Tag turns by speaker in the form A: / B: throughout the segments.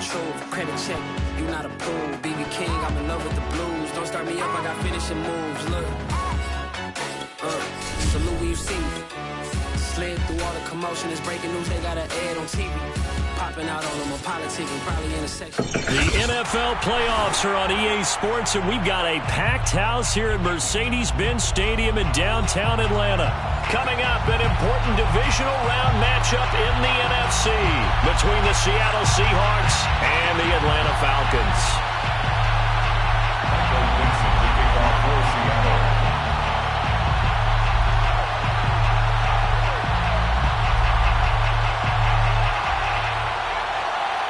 A: truth. Credit check, you not approved. BB King, I'm in love with the blues. Don't start me up, I got finishing moves. Look, salute when you see me. Slid through all the commotion, it's breaking news, they got an ad on TV. Popping out on them, a politicking, probably in a section.
B: The NFL playoffs are on EA Sports, and we've got a packed house here at Mercedes-Benz Stadium in downtown Atlanta. Coming up, an important divisional round matchup in the NFC between the Seattle Seahawks and the Atlanta Falcons.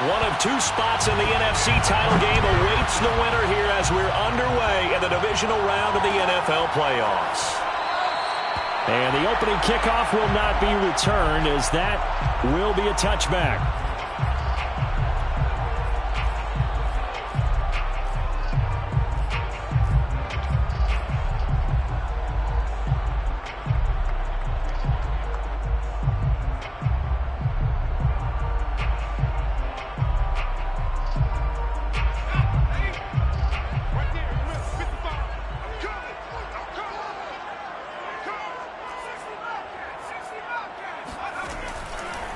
B: One of two spots in the NFC title game awaits the winner here as we're underway in the divisional round of the NFL playoffs. And the opening kickoff will not be returned, as that will be a touchback.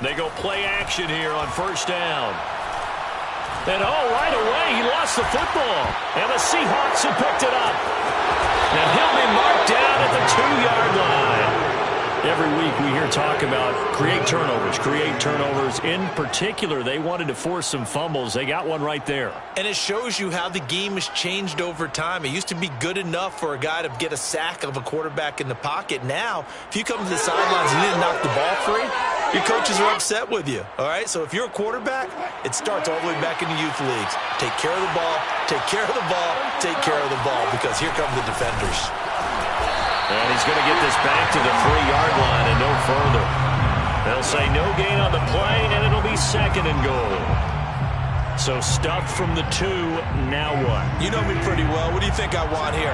B: They go play action here on first down. And right away, he lost the football. And the Seahawks have picked it up. And he'll be marked down at the 2-yard line. Every week we hear talk about create turnovers. In particular, they wanted to force some fumbles. They got one right there.
C: And it shows you how the game has changed over time. It used to be good enough for a guy to get a sack of a quarterback in the pocket. Now, if you come to the sidelines and you didn't knock the ball free, your coaches are upset with you, all right? So if you're a quarterback, it starts all the way back in the youth leagues. Take care of the ball, take care of the ball, take care of the ball, because here come the defenders.
B: And he's going to get this back to the 3-yard line and no further. They'll say no gain on the play, and it'll be second and goal. So stuffed from the 2, now what?
C: You know me pretty well. What do you think I want here?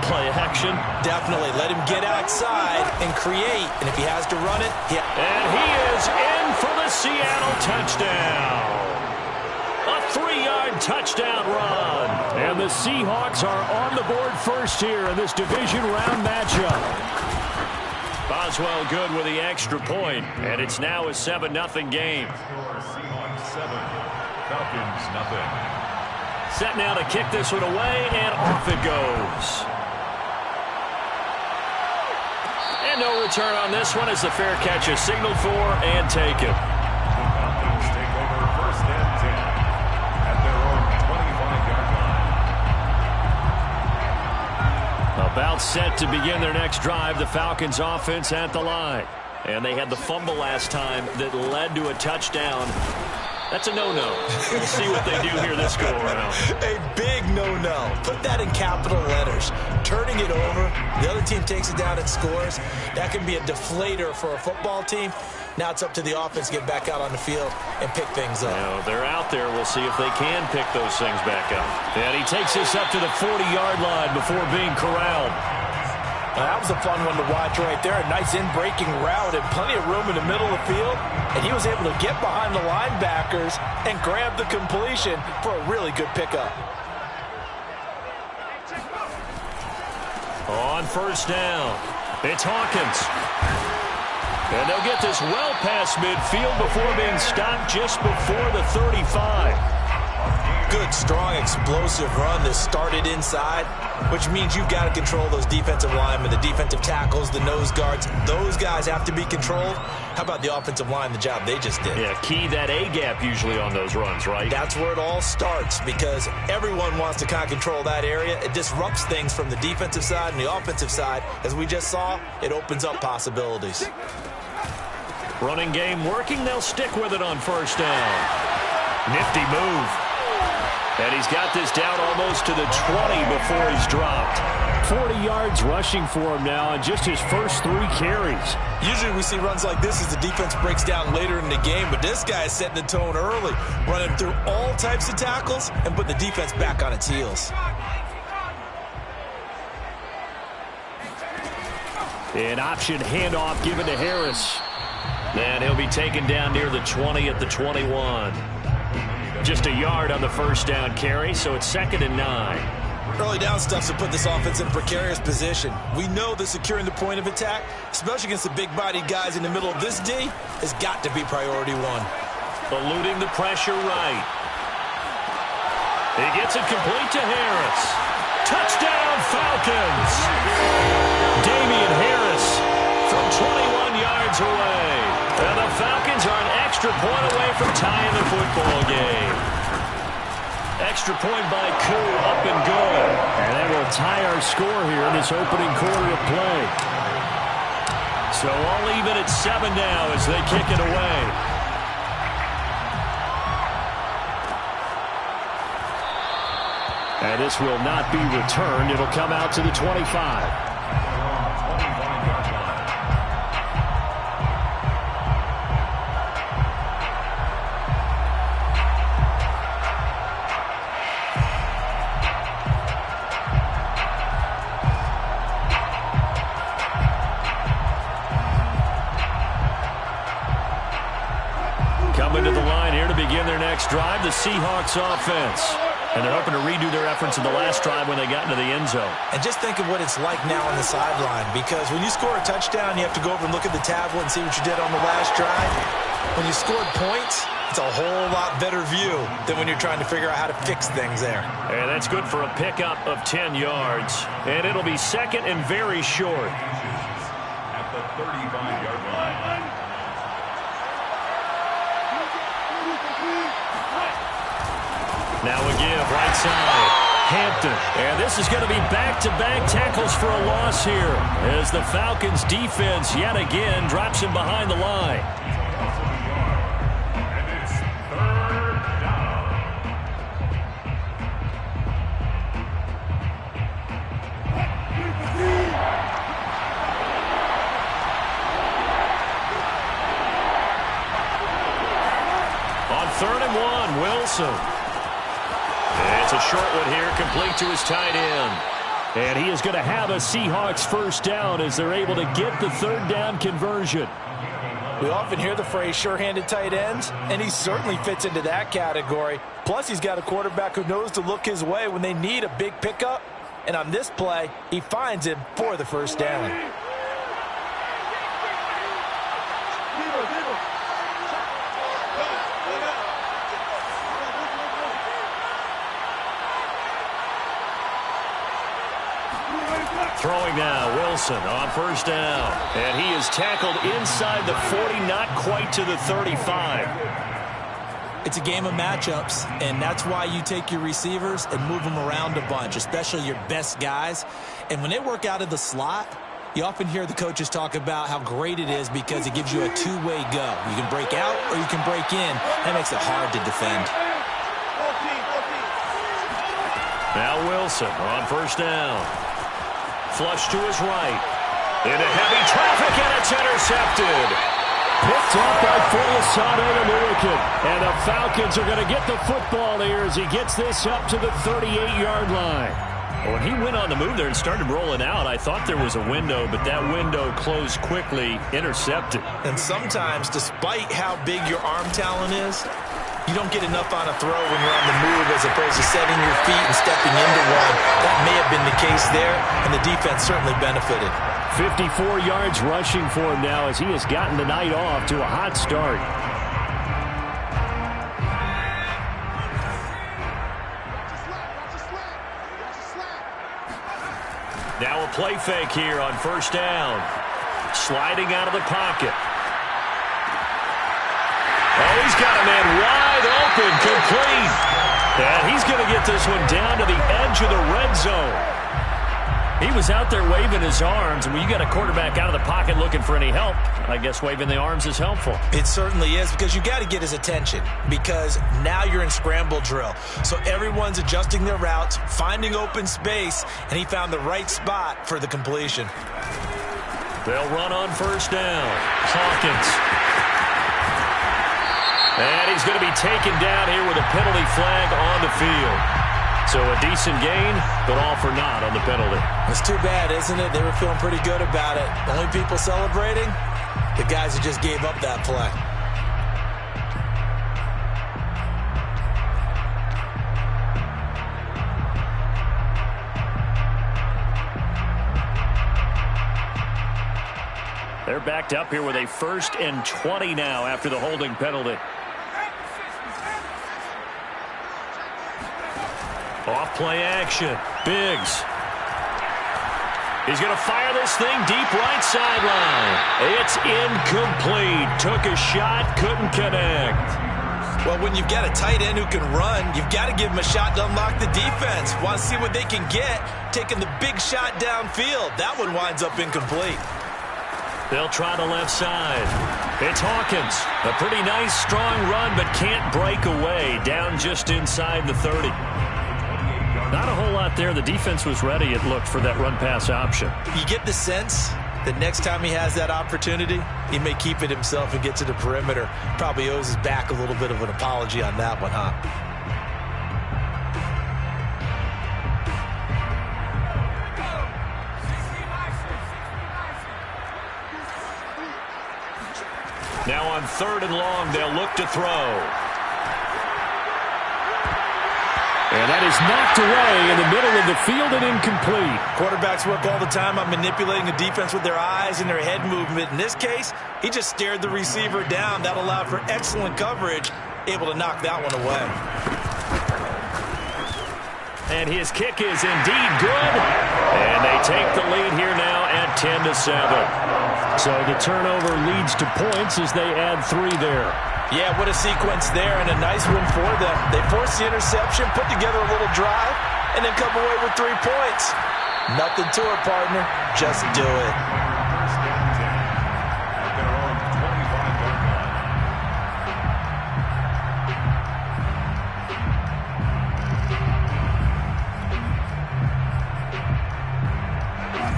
B: Play action.
C: Definitely. Let him get outside and create. And if he has to run it,
B: And he is in for the Seattle touchdown. A 3-yard touchdown run. And the Seahawks are on the board first here in this division round matchup. Boswell good with the extra point. And it's now a 7-0 game.
D: Seahawks 7, Falcons 0.
B: Set now to kick this one away, and off it goes. And no return on this one as the fair catch is signaled for and taken.
D: The Falcons take over first and 10 at their own 25-yard line.
B: About set to begin their next drive, the Falcons offense at the line. And they had the fumble last time that led to a touchdown. That's a no-no. We'll see what they do here this go-around.
C: A big no-no. Put that in capital letters. Turning it over, the other team takes it down and scores. That can be a deflator for a football team. Now it's up to the offense to get back out on the field and pick things up.
B: Now, they're out there. We'll see if they can pick those things back up. And he takes this up to the 40-yard line before being corralled.
C: That was a fun one to watch right there. A nice in-breaking route and plenty of room in the middle of the field. And he was able to get behind the linebackers and grab the completion for a really good pickup.
B: On first down, it's Hawkins. And they'll get this well past midfield before being stopped just before the 35.
C: Good, strong, explosive run that started inside, which means you've got to control those defensive linemen, the defensive tackles, the nose guards. Those guys have to be controlled. How about the offensive line, the job they just did?
B: Yeah, key that A-gap usually on those runs, right?
C: That's where it all starts, because everyone wants to kind of control that area. It disrupts things from the defensive side and the offensive side. As we just saw, it opens up possibilities.
B: Running game working. They'll stick with it on first down. Nifty move. And he's got this down almost to the 20 before he's dropped. 40 yards rushing for him now in just his first 3 carries.
C: Usually we see runs like this as the defense breaks down later in the game, but this guy is setting the tone early, running through all types of tackles and put the defense back on its heels.
B: An option handoff given to Harris. And he'll be taken down near the 20 at the 21. up just a yard on the first down carry, so it's 2nd and 9.
C: Early down stuff to put this offense in a precarious position. We know that securing the point of attack, especially against the big-bodied guys in the middle of this D, has got to be priority one.
B: Eluding the pressure right. He gets it complete to Harris. Touchdown, Falcons! Damian Harris from 21 yards away. And the Falcons are an extra point away from tying the football game. Extra point by Koo, up and good. And that will tie our score here in this opening quarter of play. So all even at 7 now as they kick it away. And this will not be returned. It'll come out to the 25. Coming to the line here to begin their next drive, the Seahawks offense. And they're hoping to redo their efforts in the last drive when they got into the end zone.
C: And just think of what it's like now on the sideline, because when you score a touchdown, you have to go over and look at the tablet and see what you did on the last drive. When you scored points, it's a whole lot better view than when you're trying to figure out how to fix things there.
B: And that's good for a pickup of 10 yards. And it'll be 2nd and very short.
D: At the 35-yard line.
B: Now a give, right side. Hampton. And this is going to be back-to-back tackles for a loss here as the Falcons defense yet again drops him behind the line.
D: And it's 3rd down.
B: On 3rd and 1, Wilson. And it's a short one here, complete to his tight end. And he is going to have a Seahawks first down as they're able to get the 3rd down conversion.
C: We often hear the phrase sure-handed tight ends, and he certainly fits into that category. Plus, he's got a quarterback who knows to look his way when they need a big pickup. And on this play, he finds him for the first down.
B: Throwing now, Wilson on first down. And he is tackled inside the 40, not quite to the 35.
C: It's a game of matchups, and that's why you take your receivers and move them around a bunch, especially your best guys. And when they work out of the slot, you often hear the coaches talk about how great it is because it gives you a two-way go. You can break out or you can break in. That makes it hard to defend.
B: Now Wilson on first down. Flush to his right. Into heavy traffic, and it's intercepted. Picked up by Fulisano the American. And the Falcons are going to get the football here as he gets this up to the 38-yard line. When he went on the move there and started rolling out, I thought there was a window, but that window closed quickly, intercepted.
C: And sometimes, despite how big your arm talent is, you don't get enough on a throw when you're on the move as opposed to setting your feet and stepping into one. That may have been the case there, and the defense certainly benefited.
B: 54 yards rushing for him now as he has gotten the night off to a hot start. Now a play fake here on first down. Sliding out of the pocket. Oh, he's got a man wide open, complete. And he's going to get this one down to the edge of the red zone. He was out there waving his arms, and when you got a quarterback out of the pocket looking for any help, I guess waving the arms is helpful.
C: It certainly is, because you got to get his attention, because now you're in scramble drill. So everyone's adjusting their routes, finding open space, and he found the right spot for the completion.
B: They'll run on first down. Hawkins. And he's going to be taken down here with a penalty flag on the field. So a decent gain, but all for naught on the penalty.
C: It's too bad, isn't it? They were feeling pretty good about it. The only people celebrating, the guys who just gave up that play.
B: They're backed up here with a 1st and 20 now after the holding penalty. Off play action. Biggs. He's going to fire this thing deep right sideline. It's incomplete. Took a shot, couldn't connect.
C: Well, when you've got a tight end who can run, you've got to give him a shot to unlock the defense. Want to see what they can get, taking the big shot downfield. That one winds up incomplete.
B: They'll try the left side. It's Hawkins. A pretty nice, strong run, but can't break away. Down just inside the 30. Not a whole lot there. The defense was ready, it looked, for that run-pass option.
C: You get the sense that next time he has that opportunity, he may keep it himself and get to the perimeter. Probably owes his back a little bit of an apology on that one, huh?
B: Now on 3rd and long, they'll look to throw. And that is knocked away in the middle of the field and incomplete.
C: Quarterbacks work all the time on manipulating the defense with their eyes and their head movement. In this case, he just stared the receiver down. That allowed for excellent coverage, able to knock that one away.
B: And his kick is indeed good. And they take the lead here now at 10-7. So the turnover leads to points as they add 3 there.
C: Yeah, what a sequence there, and a nice one for them. They force the interception, put together a little drive, and then come away with 3 points. Nothing to it, partner. Just do it.
D: First and 10 at their own 25-yard line.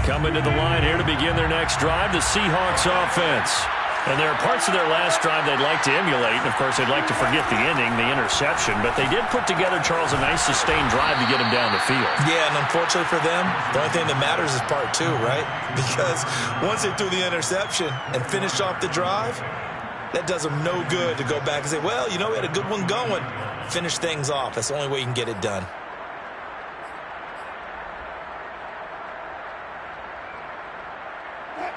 B: Coming to the line here to begin their next drive, the Seahawks offense. And there are parts of their last drive they'd like to emulate. And, of course, they'd like to forget the ending, the interception. But they did put together, Charles, a nice sustained drive to get him down the field.
C: Yeah, and unfortunately for them, the only thing that matters is part 2, right? Because once they threw the interception and finished off the drive, that does them no good to go back and say, well, you know, we had a good one going. Finish things off. That's the only way you can get it done.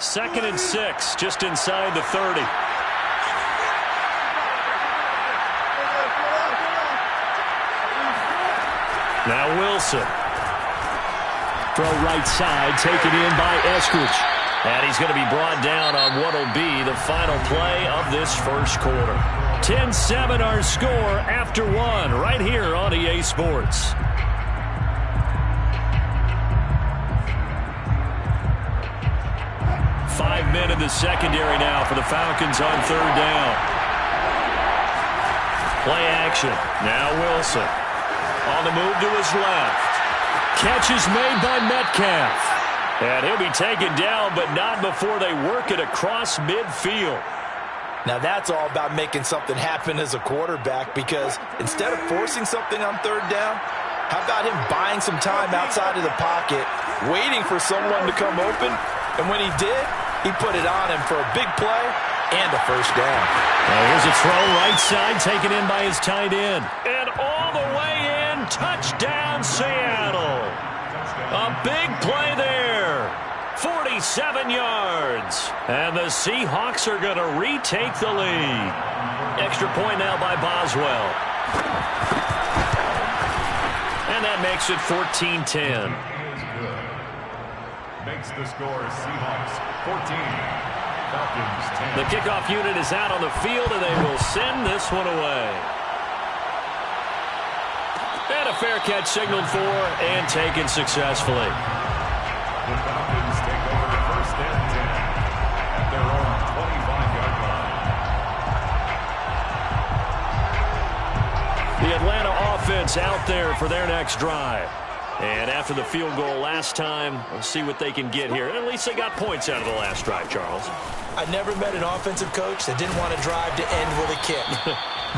B: Second and 6, just inside the 30. Now Wilson. Throw right side, taken in by Eskridge. And he's going to be brought down on what will be the final play of this first quarter. 10-7 our score after 1 right here on EA Sports. 5 men in the secondary now for the Falcons on 3rd down. Play action. Now Wilson. On the move to his left. Catch is made by Metcalf. And he'll be taken down, but not before they work it across midfield.
C: Now that's all about making something happen as a quarterback, because instead of forcing something on 3rd down, how about him buying some time outside of the pocket, waiting for someone to come open, and when he did, he put it on him for a big play and a first down.
B: Now here's a throw right side taken in by his tight end. And all the way in, touchdown Seattle. A big play there. 47 yards. And the Seahawks are going to retake the lead. Extra point now by Boswell. And that makes it 14-10.
D: Makes the score Seahawks 14, Falcons 10.
B: The kickoff unit is out on the field, and they will send this one away. And a fair catch signaled for and taken successfully.
D: The Falcons take over the 1st and 10 at their own 25-yard line.
B: The Atlanta offense out there for their next drive. And after the field goal last time, we'll see what they can get here. And at least they got points out of the last drive, Charles.
C: I never met an offensive coach that didn't want to drive to end with a kick.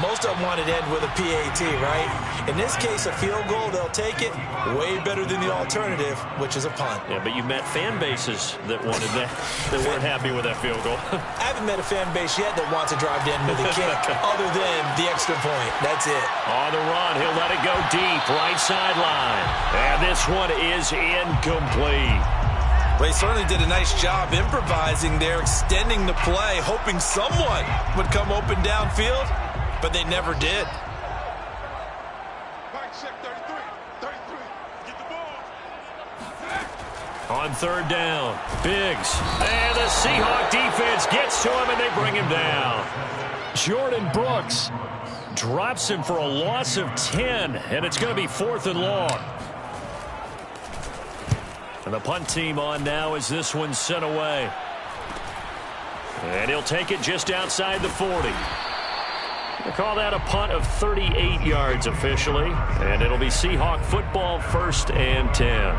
C: Most of them wanted to end with a PAT, right? In this case, a field goal, they'll take it. Way better than the alternative, which is a punt.
B: Yeah, but you met fan bases that wanted that, that weren't happy with that field goal.
C: I haven't met a fan base yet that wants to drive to end with a kick, other than the extra point. That's it.
B: On the run, he'll let it go deep, right sideline. And this one is incomplete.
C: Well, he certainly did a nice job improvising there, extending the play, hoping someone would come open downfield, but they never did.
B: On third down, Biggs. And the Seahawk defense gets to him, and they bring him down. Jordan Brooks drops him for a loss of 10, and it's going to be 4th and long. And the punt team on now as this one's sent away. And he'll take it just outside the 40. They call that a punt of 38 yards officially. And it'll be Seahawk football, 1st and 10.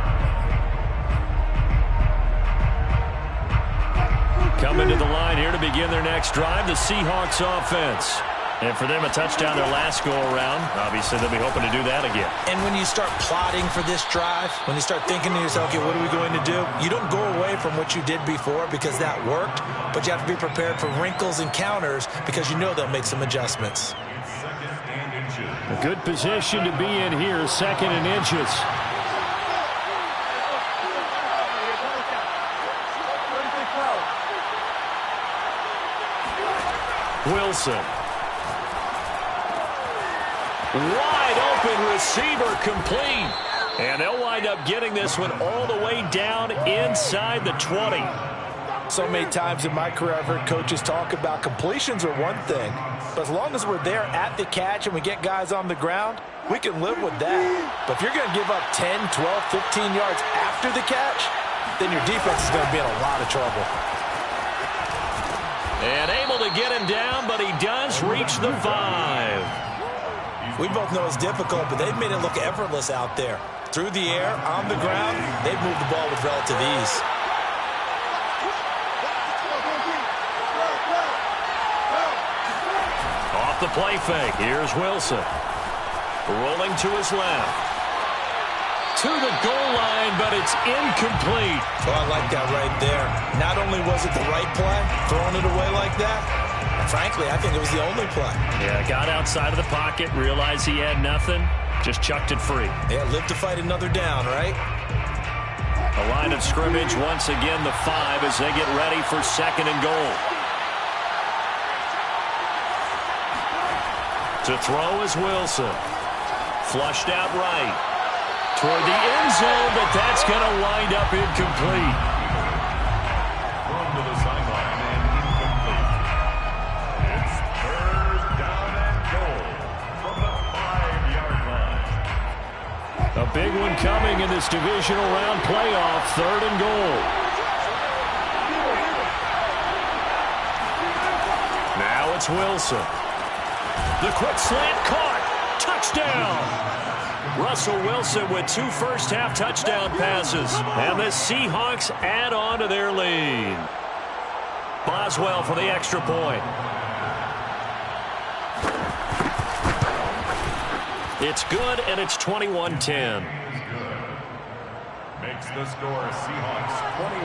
B: Coming to the line here to begin their next drive, the Seahawks offense. And for them, a touchdown their last go-around. Obviously, they'll be hoping to do that again.
C: And when you start plotting for this drive, when you start thinking to yourself, okay, what are we going to do? You don't go away from what you did before because that worked, but you have to be prepared for wrinkles and counters because you know they'll make some adjustments.
B: A good position to be in here, 2nd and inches. Wilson. Wide open receiver complete. And they'll wind up getting this one all the way down inside the 20.
C: So many times in my career I've heard coaches talk about completions are one thing, but as long as we're there at the catch and we get guys on the ground, we can live with that. But if you're going to give up 10, 12, 15 yards after the catch, then your defense is going to be in a lot of trouble.
B: And able to get him down, but he does reach the 5.
C: We both know it's difficult, but they've made it look effortless out there. Through the air, on the ground, they've moved the ball with relative ease.
B: Off the play fake, here's Wilson. Rolling to his left. To the goal line, but it's incomplete.
C: Oh, I like that right there. Not only was it the right play, throwing it away like that, frankly, I think it was the only play.
B: Yeah, got outside of the pocket, realized he had nothing, just chucked it free.
C: Yeah, live to fight another down, right?
B: A line of scrimmage, once again the 5 as they get ready for 2nd and goal. To throw is Wilson. Flushed out right. Toward the end zone, but that's going to wind up incomplete.
D: Thrown to the sideline and incomplete. It's 3rd down and goal from the 5-yard line.
B: A big one coming in this divisional round playoff, 3rd and goal. Now it's Wilson. The quick slant caught. Touchdown. Russell Wilson with 2 first-half touchdown passes. And the Seahawks add on to their lead. Boswell for the extra point. It's good, and it's 21-10.
D: Makes the score Seahawks 21,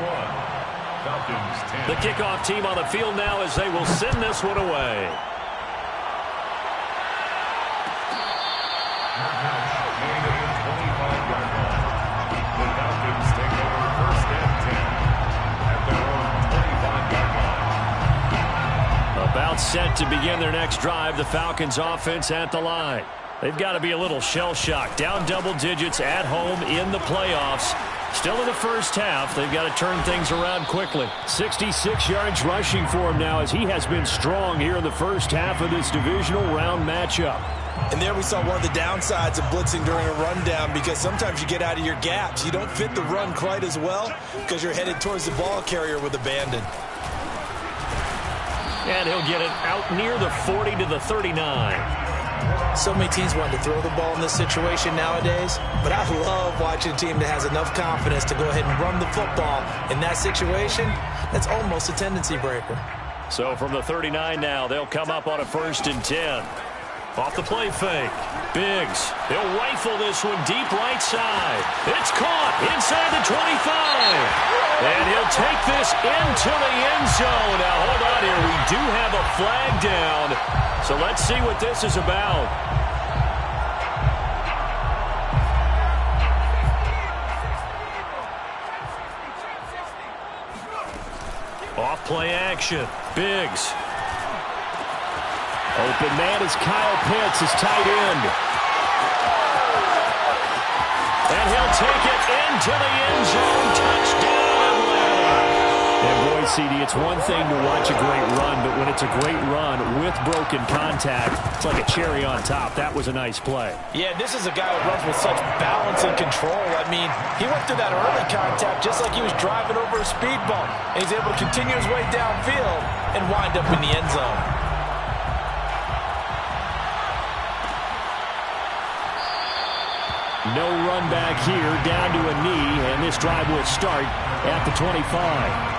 D: Falcons 10.
B: The kickoff team on the field now as they will send this one away. About set to begin their next drive, the Falcons offense at the line. They've got to be a little shell-shocked. Down double digits at home in the playoffs. Still in the first half. They've got to turn things around quickly. 66 yards rushing for him now as he has been strong here in the first half of this divisional round matchup.
C: And there we saw one of the downsides of blitzing during a rundown because sometimes you get out of your gaps. You don't fit the run quite as well because you're headed towards the ball carrier with abandon.
B: And he'll get it out near the 40 to the 39.
C: So many teams want to throw the ball in this situation nowadays, but I love watching a team that has enough confidence to go ahead and run the football. In that situation, that's almost a tendency breaker.
B: So from the 39 now, they'll come up on a 1st and 10. Off the play fake. Biggs. He'll rifle this one deep right side. It's caught inside the 25. And he'll take this into the end zone. Now, hold on here. We do have a flag down. So let's see what this is about. action. Biggs. Open man is Kyle Pitts, his tight end. And he'll take it into the end zone. Touchdown, Atlanta. And boy, CD, it's one thing to watch a great run, but when it's a great run with broken contact, it's like a cherry on top. That was a nice play.
C: Yeah, this is a guy who runs with such balance and control. I mean, he went through that early contact just like he was driving over a speed bump. And he's able to continue his way downfield and wind up in the end zone.
B: No run back here, down to a knee, and this drive will start at the 25.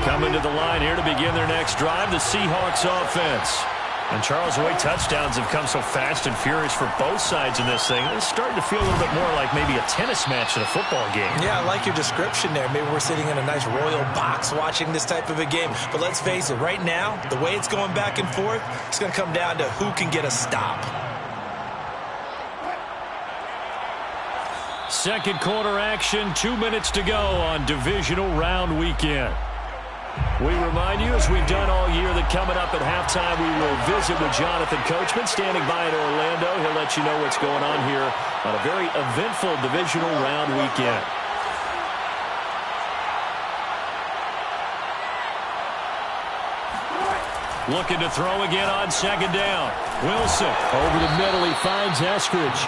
B: Coming to the line here to begin their next drive, the Seahawks offense. And Charles, the way touchdowns have come so fast and furious for both sides in this thing, it's starting to feel a little bit more like maybe a tennis match than a football game. Yeah, I like your description there. Maybe we're sitting in a nice royal box watching this type of a game. But let's face it, right now, the way it's going back and forth, it's going to come down to who can get a stop. Second quarter action, 2 minutes to go on divisional round weekend. We remind you, as we've done all year, that coming up at halftime, we will visit with Jonathan Coachman standing by in Orlando. He'll let you know what's going on here on a very eventful divisional round weekend. Looking to throw again on second down. Wilson over the middle. He finds Eskridge.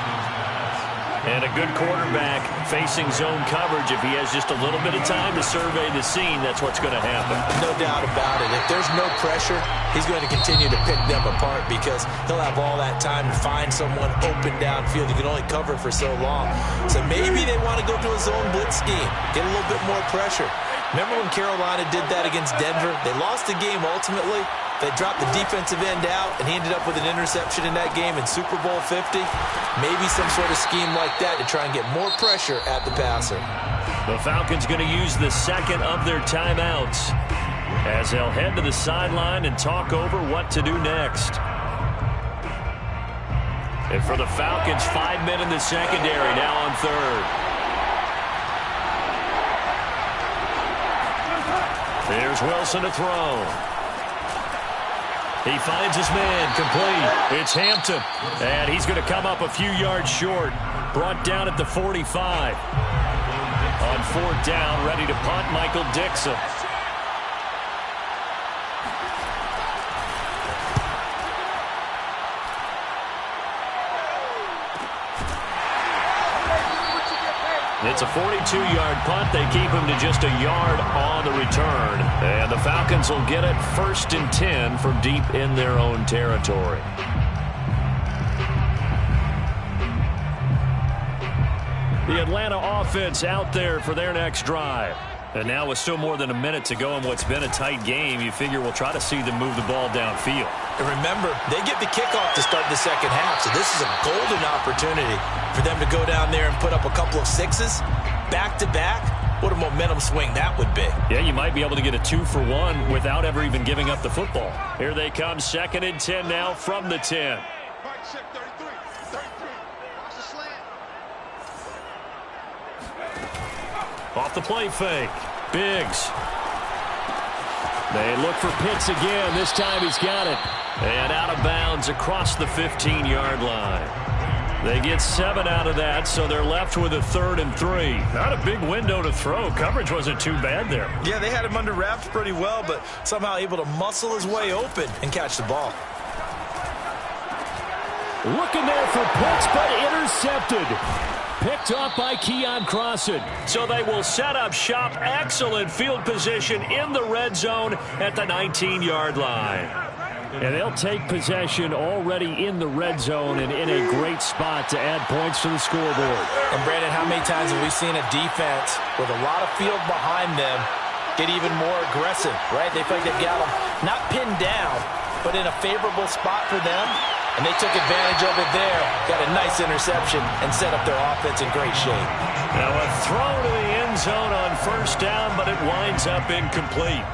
B: And a good quarterback facing zone coverage. If he has just a little bit of time to survey the scene, that's what's going to happen.
C: No doubt about it. If there's no pressure, he's going to continue to pick them apart because he'll have all that time to find someone open downfield. You can only cover for so long. So maybe they want to go to a zone blitz scheme, get a little bit more pressure. Remember when Carolina did that against Denver? They lost the game ultimately. They dropped the defensive end out, and he ended up with an interception in that game in Super Bowl 50. Maybe some sort of scheme like that to try and get more pressure at the passer.
B: The Falcons going to use the second of their timeouts as they'll head to the sideline and talk over what to do next. And for the Falcons, 5 men in the secondary, now on third. There's Wilson to throw. He finds his man, complete. It's Hampton, and he's going to come up a few yards short. Brought down at the 45. On fourth down, ready to punt, Michael Dixon. It's a 42-yard punt. They keep him to just a yard on the return. And the Falcons will get it 1st and 10 from deep in their own territory. The Atlanta offense out there for their next drive. And now with still more than a minute to go in what's been a tight game, you figure we'll try to see them move the ball downfield.
C: And remember, they get the kickoff to start the second half, so this is a golden opportunity for them to go down there and put up a couple of sixes back-to-back. What a momentum swing that would be.
B: Yeah, you might be able to get a 2-for-1 without ever even giving up the football. Here they come, 2nd and 10 now from the 10. Off the play fake. Biggs. They look for Pitts again. This time he's got it. And out of bounds across the 15-yard line. They get 7 out of that, so they're left with a 3rd and 3. Not a big window to throw. Coverage wasn't too bad there.
C: Yeah, they had him under wraps pretty well, but somehow able to muscle his way open and catch the ball.
B: Looking there for Pitts, but intercepted. Picked off by Keon Crossan. So they will set up shop. Excellent field position in the red zone at the 19-yard line. And they'll take possession already in the red zone and in a great spot to add points to the scoreboard.
C: And, Brandon, how many times have we seen a defense with a lot of field behind them get even more aggressive, right? They feel like they've got them not pinned down, but in a favorable spot for them. And they took advantage of it there, got a nice interception, and set up their offense in great shape.
B: Now a throw to the end zone on 1st down, but it winds up incomplete.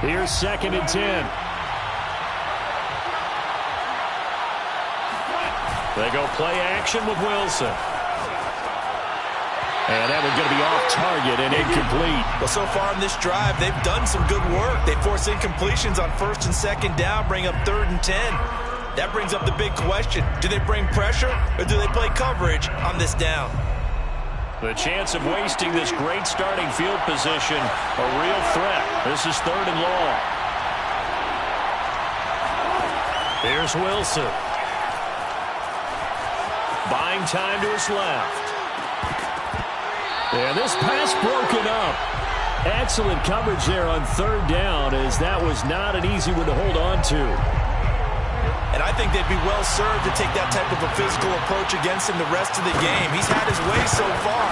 B: Here's 2nd and 10. They go play action with Wilson. And that one's going to be off target and incomplete.
C: Well, so far in this drive, they've done some good work. They force incompletions on 1st and 2nd down, bring up 3rd and 10. That brings up the big question. Do they bring pressure or do they play coverage on this down?
B: The chance of wasting this great starting field position, a real threat. This is 3rd and long. Here's Wilson. Buying time to his left. And this pass broken up. Excellent coverage there on 3rd down, as that was not an easy one to hold on to.
C: And I think they'd be well served to take that type of a physical approach against him the rest of the game. He's had his way so far,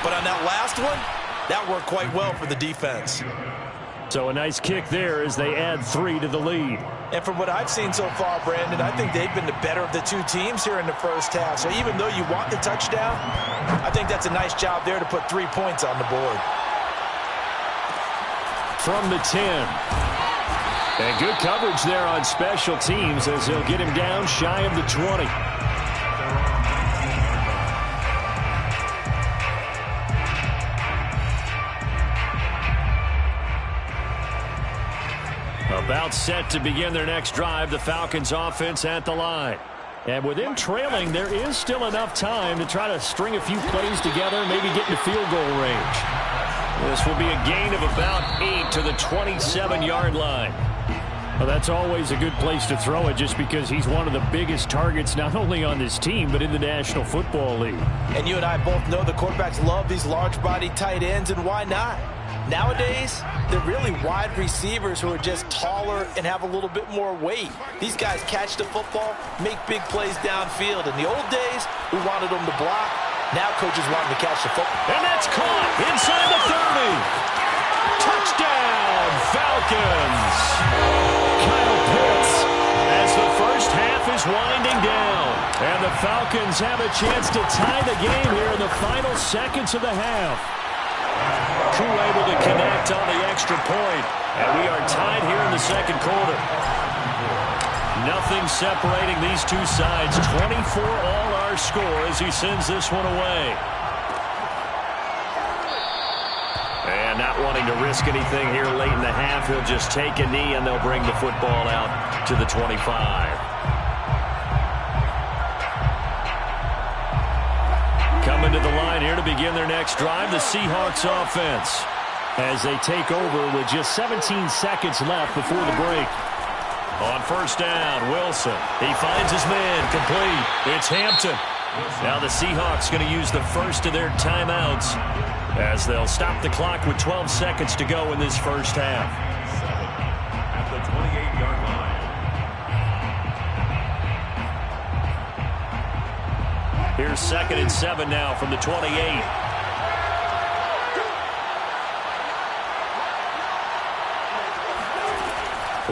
C: but on that last one, that worked quite well for the defense.
B: So a nice kick there as they add 3 to the lead.
C: And from what I've seen so far, Brandon, I think they've been the better of the two teams here in the first half. So even though you want the touchdown, I think that's a nice job there to put 3 points on the board.
B: From the 10. And good coverage there on special teams as they'll get him down shy of the 20. About set to begin their next drive, the Falcons offense at the line. And with them trailing, there is still enough time to try to string a few plays together, maybe get into field goal range. This will be a gain of about 8 to the 27-yard line. Well, that's always a good place to throw it just because he's one of the biggest targets not only on this team but in the National Football League.
C: And you and I both know the quarterbacks love these large-bodied tight ends, and why not? Nowadays, they're really wide receivers who are just taller and have a little bit more weight. These guys catch the football, make big plays downfield. In the old days, we wanted them to block. Now coaches want them to catch the football.
B: And that's caught inside the 30. Touchdown, Falcons. Kyle Pitts as the first half is winding down. And the Falcons have a chance to tie the game here in the final seconds of the half. Crew able to connect on the extra point. And we are tied here in the second quarter. Nothing separating these two sides. 24 all our score as he sends this one away. And not wanting to risk anything here late in the half, he'll just take a knee and they'll bring the football out to the 25. Coming to the line here to begin their next drive, the Seahawks offense, as they take over with just 17 seconds left before the break. On first down, Wilson. He finds his man, complete. It's Hampton. Now the Seahawks going to use the first of their timeouts as they'll stop the clock with 12 seconds to go in this first half.
D: At the 28-yard line.
B: Here's 2nd and 7 now from the 28.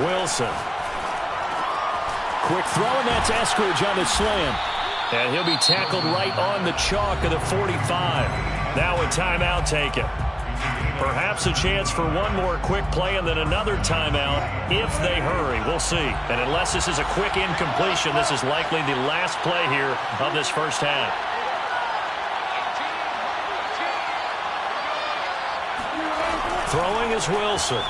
B: Wilson. Quick throw, and that's Eskridge on the slam. And he'll be tackled right on the chalk of the 45. Now a timeout taken. Perhaps a chance for one more quick play and then another timeout if they hurry. We'll see. And unless this is a quick incompletion, this is likely the last play here of this first half. Throwing is Wilson.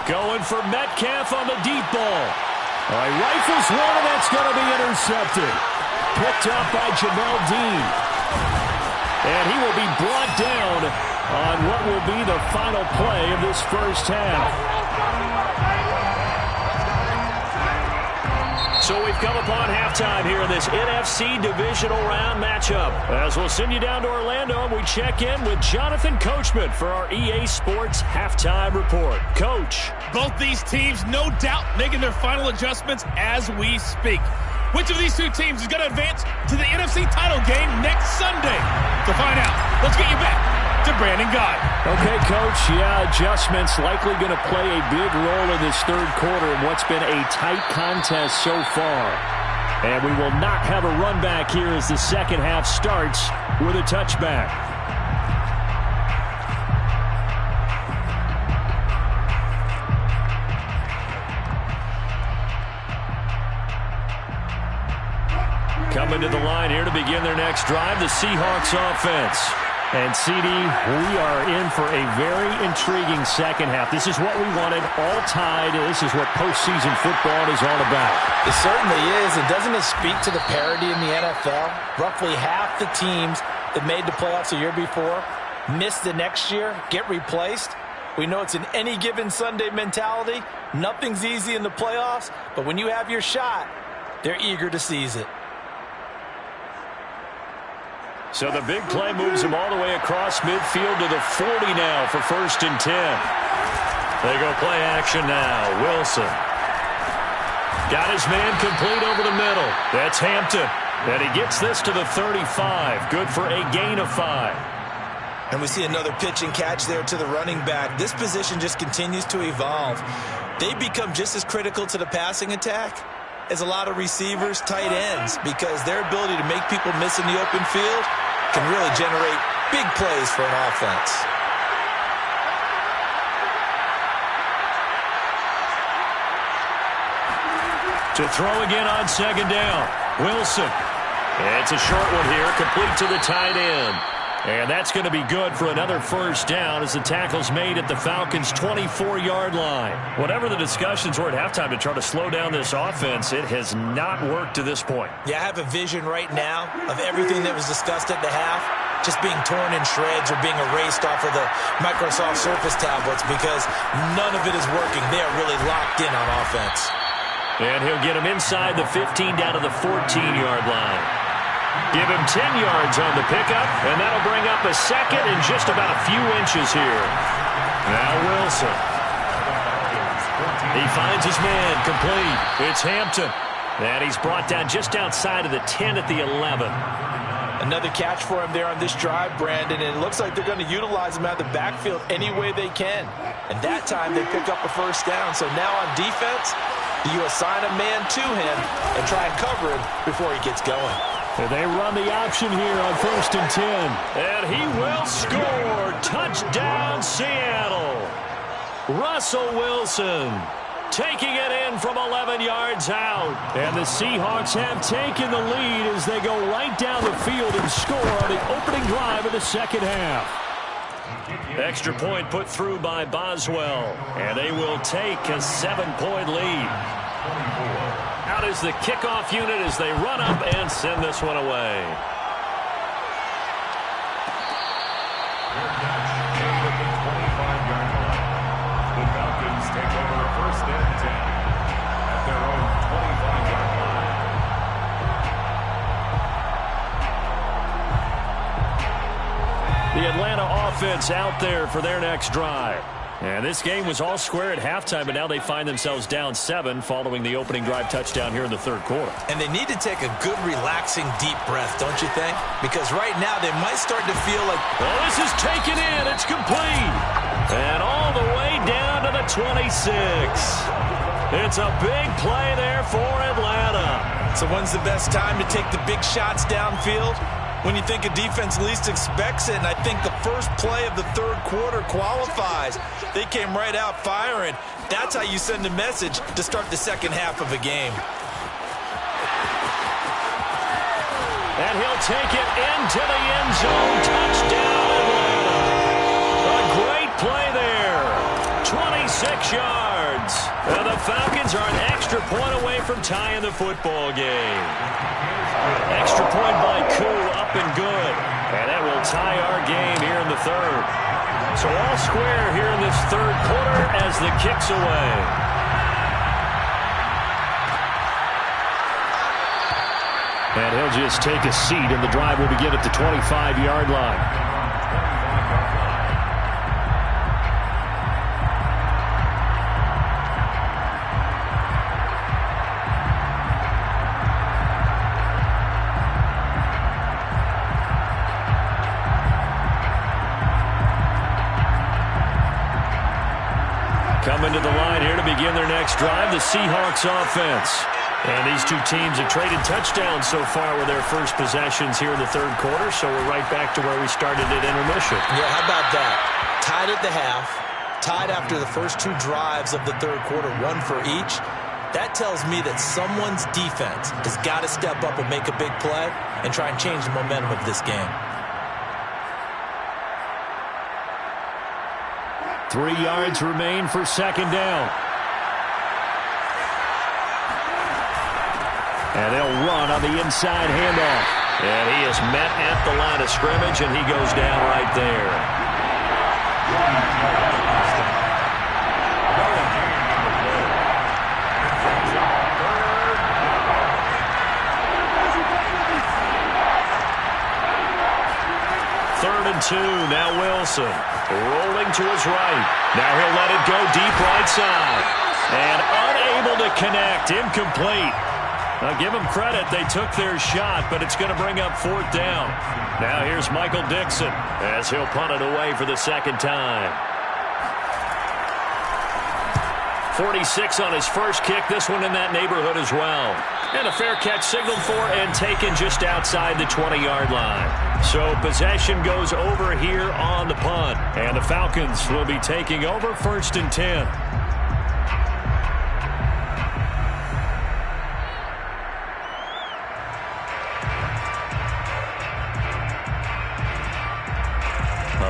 B: Going for Metcalf on the deep ball. All right, rifles one, and that's going to be intercepted. Picked up by Jamel Dean. And he will be brought down on what will be the final play of this first half. So we've come upon halftime here in this NFC divisional round matchup. As we'll send you down to Orlando, and we check in with Jonathan Coachman for our EA Sports Halftime Report. Coach.
E: Both these teams, no doubt, making their final adjustments as we speak. Which of these two teams is going to advance to the NFC title game next Sunday? To find out, let's get you back to Brandon Guy.
B: Okay, Coach, yeah, adjustments likely going to play a big role in this third quarter in what's been a tight contest so far. And we will not have a run back here as the second half starts with a touchback. Coming to the line here to begin their next drive, the Seahawks offense. And, CD, we are in for a very intriguing second half. This is what we wanted, all tied. This is what postseason football is all about.
C: It certainly is. And doesn't it speak to the parity in the NFL? Roughly half the teams that made the playoffs a year before miss the next year, get replaced. We know it's an any given Sunday mentality. Nothing's easy in the playoffs, but when you have your shot, they're eager to seize it.
B: So the big play moves him all the way across midfield to the 40 now for 1st and 10. They go play action now. Wilson. Got his man complete over the middle. That's Hampton. And he gets this to the 35. Good for a gain of 5.
C: And we see another pitch and catch there to the running back. This position just continues to evolve. They become just as critical to the passing attack as a lot of receivers, tight ends, because their ability to make people miss in the open field can really generate big plays for an offense.
B: To throw again on 2nd down. Wilson. It's a short one here, complete to the tight end. And that's going to be good for another 1st down as the tackle's made at the Falcons' 24-yard line. Whatever the discussions were at halftime to try to slow down this offense, it has not worked to this point.
C: Yeah, I have a vision right now of everything that was discussed at the half just being torn in shreds or being erased off of the Microsoft Surface tablets because none of it is working. They are really locked in on offense.
B: And he'll get him inside the 15 down to the 14-yard line. Give him 10 yards on the pickup, and that'll bring up a second and just about a few inches here. Now Wilson. He finds his man complete. It's Hampton. And he's brought down just outside of the 10 at the 11.
C: Another catch for him there on this drive, Brandon, and it looks like they're going to utilize him out of the backfield any way they can. And that time they pick up a 1st down. So now on defense, you assign a man to him and try and cover him before he gets going.
B: And they run the option here on 1st and 10. And he will score. Touchdown, Seattle. Russell Wilson taking it in from 11 yards out. And the Seahawks have taken the lead as they go right down the field and score on the opening drive of the second half. Extra point put through by Boswell. And they will take a 7-point lead. Out is the kickoff unit as they run up and send this one away.
D: The Falcons take over 1st and 10 at their own 25-yard line.
B: The Atlanta offense out there for their next drive. And this game was all square at halftime, but now they find themselves down 7 following the opening drive touchdown here in the 3rd quarter.
C: And they need to take a good, relaxing, deep breath, don't you think? Because right now they might start to feel like...
B: Well, this is taken in. It's complete. And all the way down to the 26. It's a big play there for Atlanta.
C: So when's the best time to take the big shots downfield? When you think a defense least expects it, and I think the first play of the 3rd quarter qualifies. They came right out firing. That's how you send a message to start the second half of a game.
B: And he'll take it into the end zone. Touchdown, Atlanta. A great play there. 26 yards. And the Falcons are an extra point away from tying the football game. Extra point by Koo, up and good. And that will tie our game here in the 3rd. So all square here in this 3rd quarter as the kick's away. And he'll just take a seat, and the drive will begin at the 25-yard line. Coming to the line here to begin their next drive, the Seahawks offense. And these two teams have traded touchdowns so far with their first possessions here in the 3rd quarter, so we're right back to where we started at intermission.
C: Yeah, how about that? Tied at the half, tied after the first 2 drives of the 3rd quarter, 1 for each. That tells me that someone's defense has got to step up and make a big play and try and change the momentum of this game.
B: 3 yards remain for second down. And they'll run on the inside handoff. And he is met at the line of scrimmage, and he goes down right there. Third and 2, now Wilson. Rolling to his right. Now he'll let it go deep right side. And unable to connect. Incomplete. Now give them credit. They took their shot, but it's going to bring up fourth down. Now here's Michael Dixon as he'll punt it away for the second time. 46 on his first kick. This one in that neighborhood as well. And a fair catch signaled for and taken just outside the 20-yard line. So possession goes over here on the punt. And the Falcons will be taking over first and 10.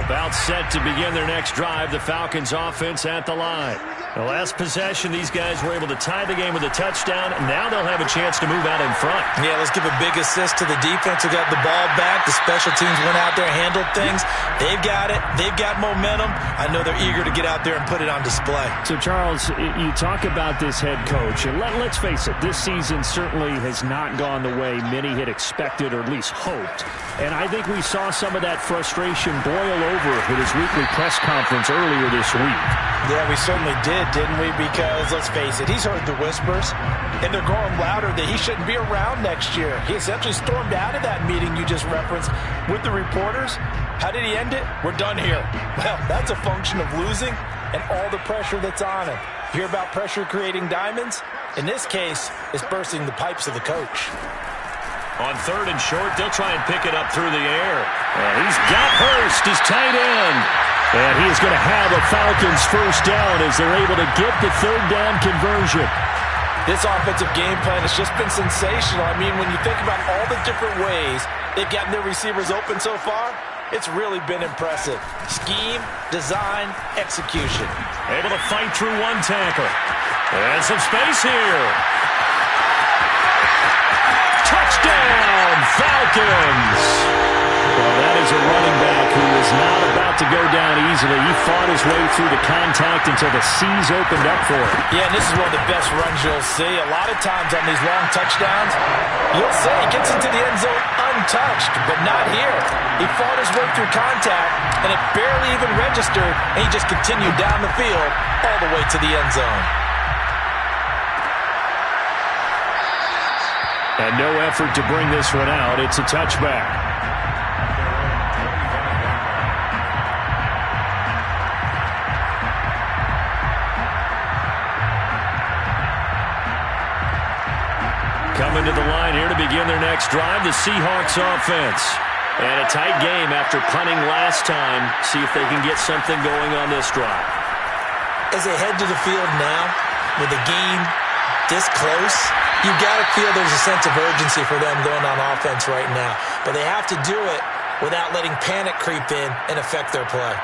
B: About set to begin their next drive, the Falcons offense at the line. The last possession, these guys were able to tie the game with a touchdown, and now they'll have a chance to move out in front.
C: Yeah, let's give a big assist to the defense who got the ball back. The special teams went out there, handled things. They've got it. They've got momentum. I know they're eager to get out there and put it on display.
F: So, Charles, you talk about this head coach, and let's face it, this season certainly has not gone the way many had expected or at least hoped. And I think we saw some of that frustration boil over with his weekly press conference earlier this week.
G: Yeah, we certainly did, didn't we? Because, let's face it, he's heard the whispers, and they're growing louder that he shouldn't be around next year. He essentially stormed out of that meeting you just referenced with the reporters. How did he end it? We're done here. Well, that's a function of losing and all the pressure that's on him. Hear about pressure creating diamonds? In this case, it's bursting the pipes of the coach.
B: On third and short, they'll try and pick it up through the air. And he's got Hurst, his tight end. And he is going to have a Falcons first down as they're able to get the third down conversion.
G: This offensive game plan has just been sensational. I mean, when you think about all the different ways they've gotten their receivers open so far, it's really been impressive. Scheme, design, execution.
B: Able to fight through one tackle. And some space here. Touchdown, Falcons! Well, that is a running back who is not about to go down easily. He fought his way through the contact until the seas opened up for him.
G: Yeah, and this is one of the best runs you'll see. A lot of times on these long touchdowns, you'll say he gets into the end zone untouched, but not here. He fought his way through contact, and it barely even registered, and he just continued down the field all the way to the end zone.
B: And no effort to bring this one out. It's a touchback. Coming to the line here to begin their next drive, the Seahawks offense. And a tight game after punting last time. See if they can get something going on this drive.
C: As they head to the field now, with the game this close, you've got to feel there's a sense of urgency for them going on offense right now. But they have to do it without letting panic creep in and affect their play.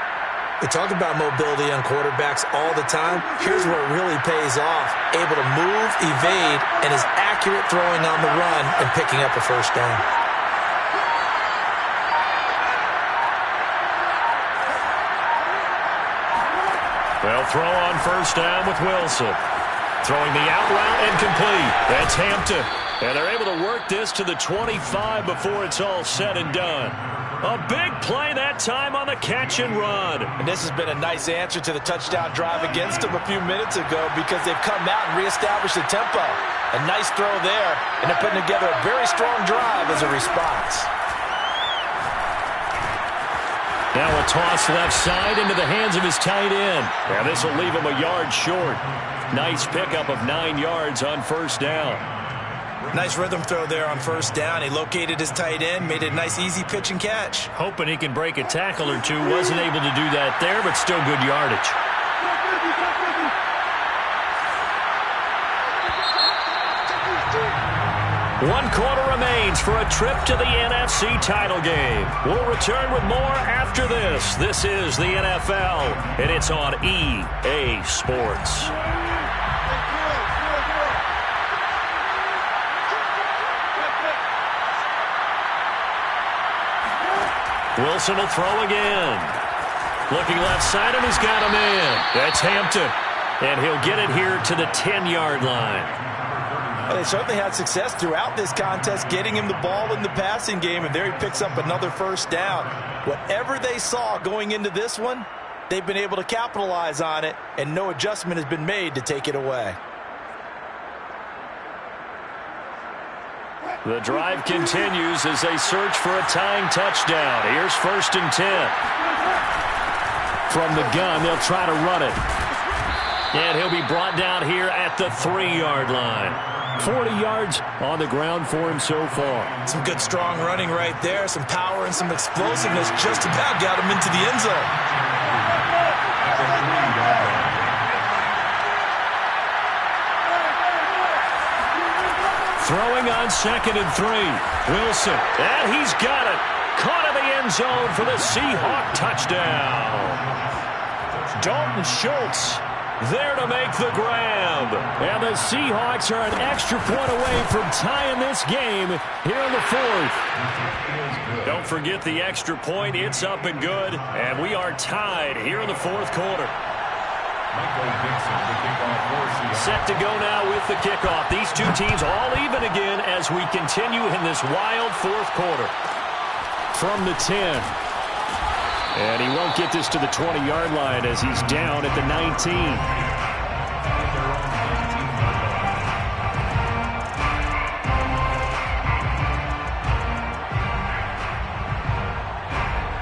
C: We talk about mobility on quarterbacks all the time. Here's where it really pays off. Able to move, evade, and is accurate throwing on the run and picking up a first down.
B: They'll throw on first down with Wilson. Throwing the out route incomplete. That's Hampton. And they're able to work this to the 25 before it's all said and done. A big play that time on the catch and run.
G: And this has been a nice answer to the touchdown drive against them a few minutes ago because they've come out and reestablished the tempo. A nice throw there, and they're putting together a very strong drive as a response.
B: Now a toss left side into the hands of his tight end. And this will leave him a yard short. Nice pickup of 9 yards on first down.
C: Nice rhythm throw there on first down. He located his tight end, made it a nice easy pitch and catch.
B: Hoping he can break a tackle or two. Wasn't able to do that there, but still good yardage. 1 quarter remains for a trip to the NFC title game. We'll return with more after this. This is the NFL, and it's on EA Sports. Wilson will throw again. Looking left side, and he's got him in. That's Hampton, and he'll get it here to the 10-yard line.
G: Well, they certainly had success throughout this contest getting him the ball in the passing game, and there he picks up another first down. Whatever they saw going into this one, they've been able to capitalize on it, and no adjustment has been made to take it away.
B: The drive continues as they search for a tying touchdown. Here's 1st and 10. From the gun, they'll try to run it. And he'll be brought down here at the 3-yard line. 40 yards on the ground for him so far.
C: Some good, strong running right there. Some power and some explosiveness. Just about got him into the end zone.
B: Throwing on 2nd and 3. Wilson, and he's got it. Caught in the end zone for the Seahawk touchdown. Dalton Schultz there to make the grab.
F: And the Seahawks are an extra point away from tying this game here in the 4th.
B: Don't forget the extra point. It's up and good. And we are tied here in the 4th quarter. Set to go now with the kickoff. These two teams all even again as we continue in this wild 4th quarter.
F: From the 10. And he won't get this to the 20-yard line as he's down at the 19.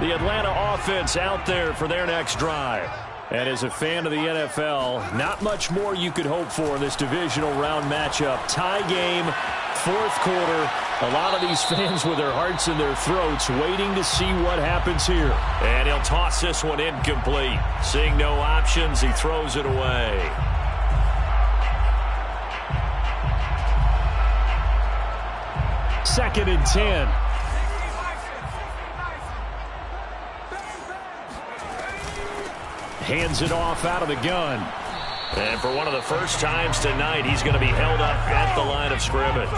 F: The Atlanta offense out there for their next drive. And as a fan of the NFL, not much more you could hope for in this divisional round matchup. Tie game, 4th quarter. A lot of these fans with their hearts in their throats waiting to see what happens here.
B: And he'll toss this one incomplete. Seeing no options, he throws it away.
F: Second and 10. Hands it off out of the gun.
B: And for one of the first times tonight, he's going to be held up at the line of scrimmage.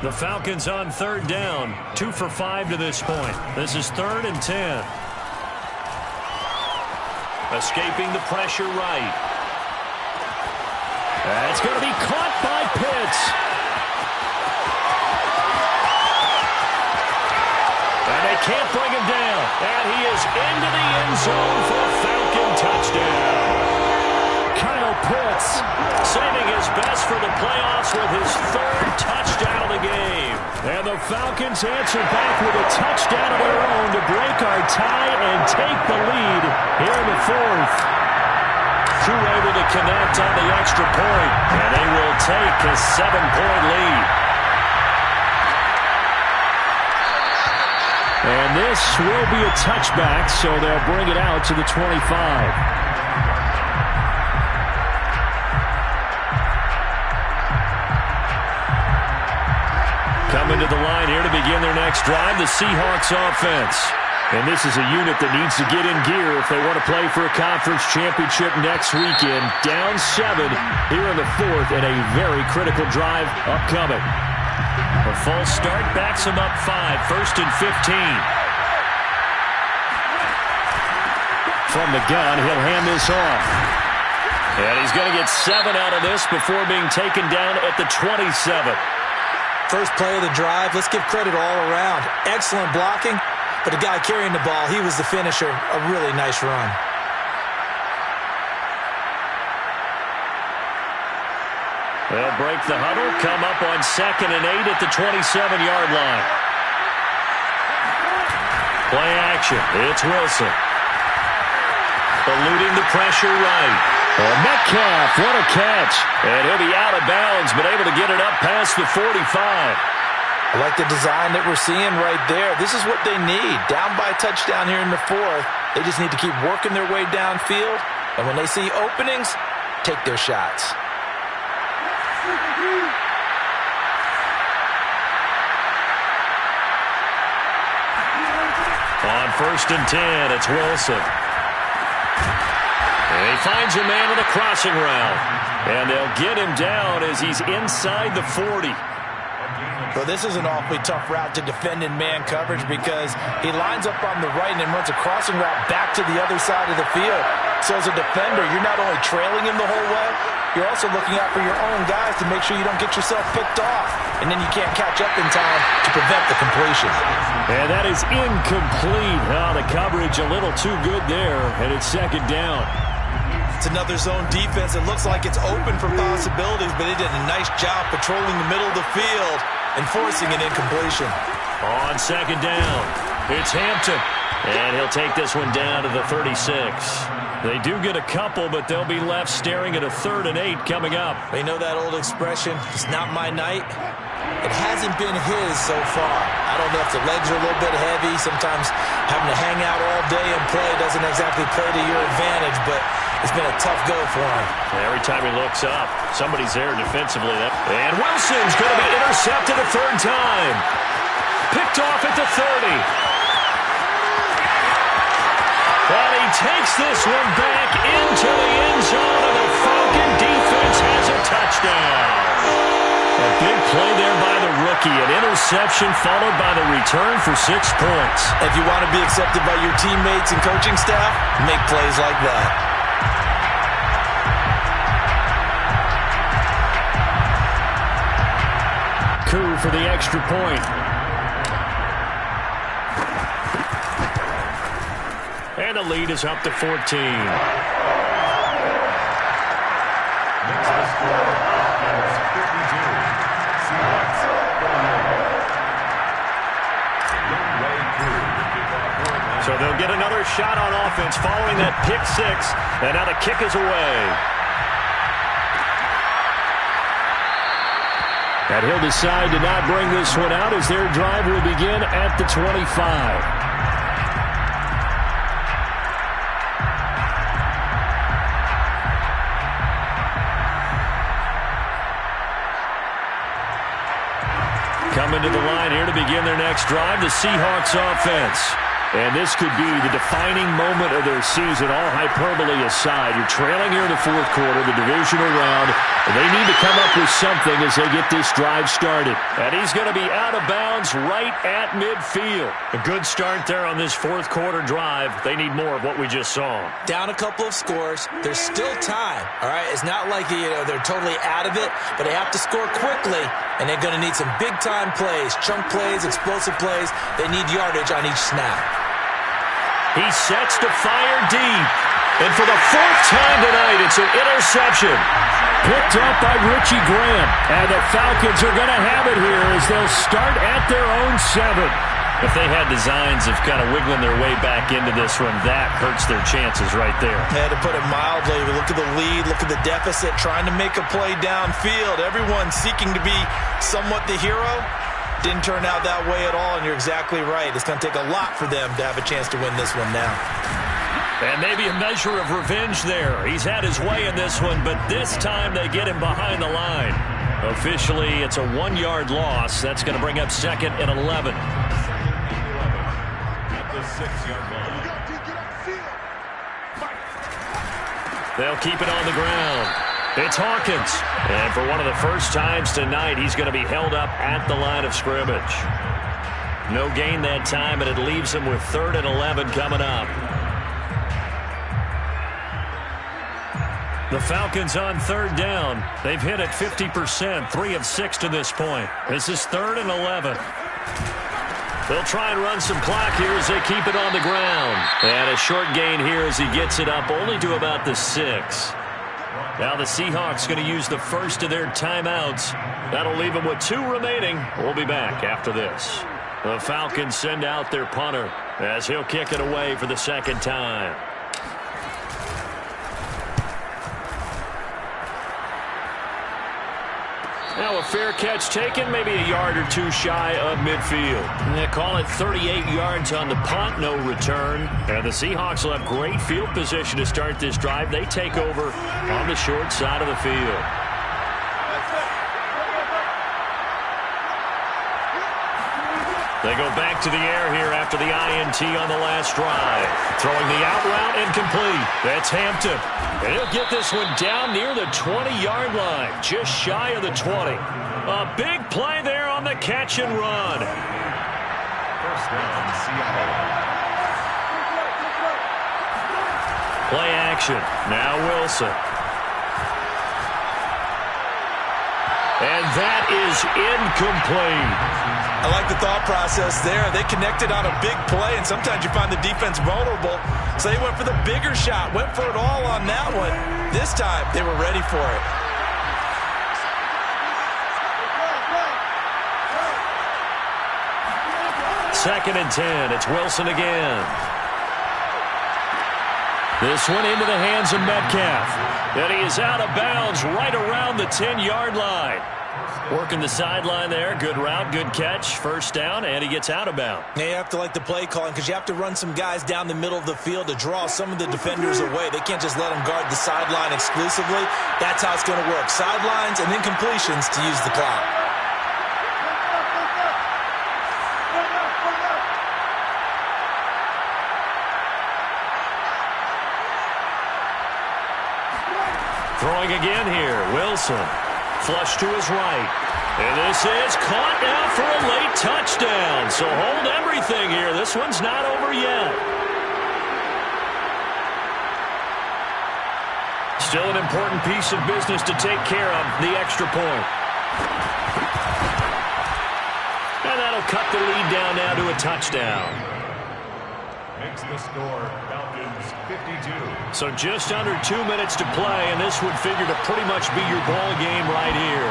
B: The Falcons on 3rd down. 2 for 5 to this point. This is 3rd and 10. Escaping the pressure right.
F: It's going to be caught by Pitts.
B: And they can't bring him down. And he is into the end zone for a Falcon touchdown.
F: Kyle Pitts
B: saving his best for the playoffs with his 3rd touchdown of the game.
F: And the Falcons answer back with a touchdown of their own to break our tie and take the lead here in the 4th.
B: Crew able to connect on the extra point, and they will take a 7-point lead.
F: And this will be a touchback, so they'll bring it out to the 25.
B: Coming to the line here to begin their next drive, the Seahawks offense.
F: And this is a unit that needs to get in gear if they want to play for a conference championship next weekend. Down 7 here in the 4th, and a very critical drive upcoming.
B: A false start backs him up 5, 1st and 15.
F: From the gun, he'll hand this off.
B: And he's going to get 7 out of this before being taken down at the 27.
C: First play of the drive, let's give credit all around. Excellent blocking, but the guy carrying the ball, he was the finisher. A really nice run.
B: They'll break the huddle, come up on 2nd and 8 at the 27-yard line. Play action. It's Wilson. Eluding the pressure right.
F: Oh, Metcalf, what a catch.
B: And he'll be out of bounds, but able to get it up past the 45.
G: I like the design that we're seeing right there. This is what they need. Down by a touchdown here in the 4th. They just need to keep working their way downfield. And when they see openings, take their shots.
B: first and 10, it's Wilson. And he finds a man on the crossing route. And they'll get him down as he's inside the 40.
G: Well, this is an awfully tough route to defend in man coverage because he lines up on the right and then runs a crossing route back to the other side of the field. So as a defender, you're not only trailing him the whole way, you're also looking out for your own guys to make sure you don't get yourself picked off. And then you can't catch up in time to prevent the completion.
F: And that is incomplete. Oh, the coverage a little too good there, and it's second down.
C: It's another zone defense. It looks like it's open for possibilities, but they did a nice job patrolling the middle of the field and forcing an incompletion.
B: On second down, it's Hampton. And he'll take this one down to the 36. They do get a couple, but they'll be left staring at a 3rd and 8 coming up.
C: They know that old expression, it's not my night. It hasn't been his so far. I don't know if the legs are a little bit heavy. Sometimes having to hang out all day and play doesn't exactly play to your advantage, but it's been a tough go for him.
B: Every time he looks up, somebody's there defensively. And Wilson's going to be intercepted a 3rd time. Picked off at the 30. And he takes this one back into the end zone, and the Falcon defense has a touchdown. A big play there by the rookie. An interception followed by the return for 6 points.
C: If you want to be accepted by your teammates and coaching staff, make plays like that.
F: Coup for the extra point.
B: And the lead is up to 14.
D: Makes the score offense 52. Seahawks 48.
B: So they'll get another shot on offense following that pick 6. And now the kick is away.
F: And he'll decide to not bring this one out as their drive will begin at the 25.
B: Coming to the line here to begin their next drive, the Seahawks offense. And this could be the defining moment of their season, all hyperbole aside. You're trailing here in the 4th quarter, the divisional round. And they need to come up with something as they get this drive started. And he's going to be out of bounds right at midfield. A good start there on this 4th quarter drive. They need more of what we just saw.
C: Down a couple of scores. There's still time, all right? It's not like they're totally out of it, but they have to score quickly, and they're going to need some big-time plays, chunk plays, explosive plays. They need yardage on each snap.
B: He sets to fire deep. And for the 4th time tonight, it's an interception.
F: Picked up by Richie Graham. And the Falcons are going to have it here as they'll start at their own 7.
B: If they had designs of kind of wiggling their way back into this one, that hurts their chances right there.
C: Yeah, to put it mildly, look at the lead, look at the deficit, trying to make a play downfield. Everyone seeking to be somewhat the hero. Didn't turn out that way at all, and you're exactly right. It's going to take a lot for them to have a chance to win this one now.
B: And maybe a measure of revenge there. He's had his way in this one, but this time they get him behind the line. Officially, it's a 1-yard loss. That's going to bring up 2nd and 11.
D: At the 6-yard line.
B: They'll keep it on the ground. It's Hawkins. And for one of the first times tonight, he's going to be held up at the line of scrimmage. No gain that time, and it leaves him with 3rd and 11 coming up. The Falcons on 3rd down. They've hit it 50%, 3 of 6 to this point. This is 3rd and 11. They'll try and run some clock here as they keep it on the ground. And a short gain here as he gets it up only to about the 6. Now the Seahawks going to use the first of their timeouts. That'll leave them with 2 remaining. We'll be back after this. The Falcons send out their punter as he'll kick it away for the 2nd time. Now a fair catch taken, maybe a yard or 2 shy of midfield. They call it 38 yards on the punt, no return. And the Seahawks will have great field position to start this drive. They take over on the short side of the field. They go back to the air here after the INT on the last drive. Throwing the out route incomplete. That's Hampton. And he'll get this one down near the 20-yard line, just shy of the 20. A big play there on the catch and run.
D: First down, Seattle.
B: Play action. Now Wilson. And that is incomplete.
C: I like the thought process there. They connected on a big play, and sometimes you find the defense vulnerable. So they went for the bigger shot, went for it all on that one. This time, they were ready for it.
B: Second and 10. It's Wilson again. This one into the hands of Metcalf. And he is out of bounds right around the 10-yard line. Working the sideline there. Good route, good catch. First down, and he gets out of bounds.
C: Now you have to like the play calling because you have to run some guys down the middle of the field to draw some of the defenders away. They can't just let them guard the sideline exclusively. That's how it's going to work. Sidelines and then completions to use the clock.
B: Throwing again here, Wilson. Flush to his right. And this is caught now for a late touchdown. So hold everything here. This one's not over yet. Still an important piece of business to take care of, the extra point. And that'll cut the lead down now to a touchdown.
D: Makes the score Falcons 52.
B: So just under 2 minutes to play, and this would figure to pretty much be your ball game right here.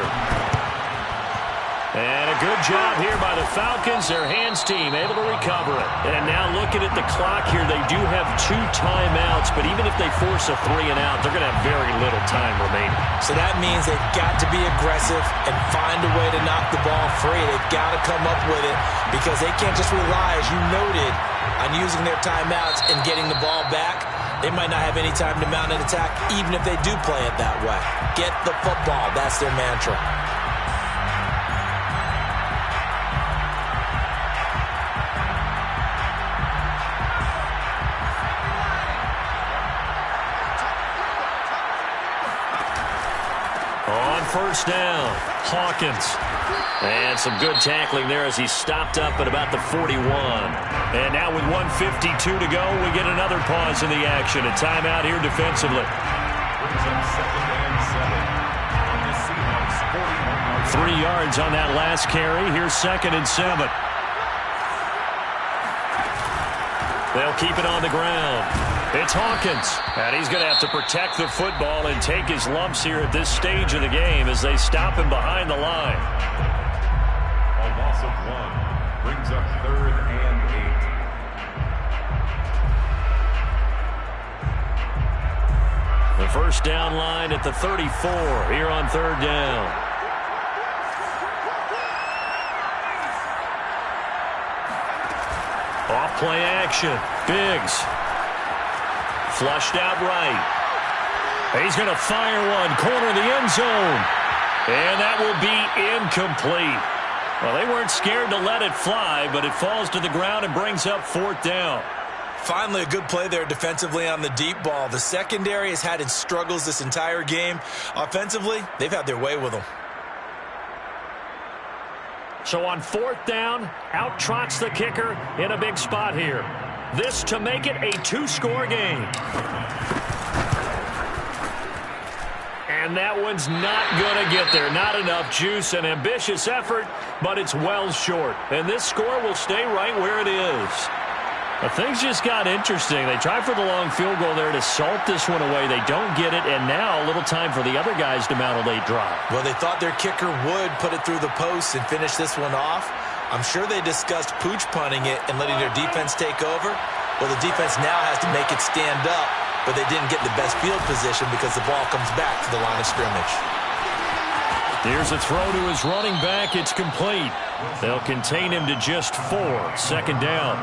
B: And a good job here by the Falcons. Their hands team able to recover it. And now looking at the clock here, they do have 2 timeouts, but even if they force a 3 and out, they're going to have very little time remaining.
C: So that means they've got to be aggressive and find a way to knock the ball free. They've got to come up with it because they can't just rely, as you noted, on using their timeouts and getting the ball back. They might not have any time to mount an attack, even if they do play it that way. Get the football. That's their mantra.
B: On first down, Hawkins. And some good tackling there as he stopped up at about the 41. And now with 1:52 to go, we get another pause in the action. A timeout here defensively.
D: Brings up second and 7. The Seahawks 41.
B: 3 yards on that last carry. Here's second and 7. They'll keep it on the ground. It's Hawkins. And he's going to have to protect the football and take his lumps here at this stage of the game as they stop him behind the line.
D: A loss of 1 brings up third and 8.
B: The first down line at the 34 here on third down. Off play action. Biggs. Flushed out right. He's going to fire one. Corner of the end zone. And that will be incomplete. Well, they weren't scared to let it fly, but it falls to the ground and brings up fourth down.
C: Finally, a good play there defensively on the deep ball. The secondary has had its struggles this entire game. Offensively, they've had their way with them.
B: So on fourth down, out trots the kicker in a big spot here. This to make it a 2-score game. And that one's not going to get there. Not enough juice. An ambitious effort, but it's well short. And this score will stay right where it is. But things just got interesting. They tried for the long field goal there to salt this one away. They don't get it, and now a little time for the other guys to mount a late drive.
C: Well, they thought their kicker would put it through the post and finish this one off. I'm sure they discussed pooch punting it and letting their defense take over. Well, the defense now has to make it stand up, but they didn't get the best field position because the ball comes back to the line of scrimmage.
B: Here's a throw to his running back. It's complete. They'll contain him to just 4. Second down.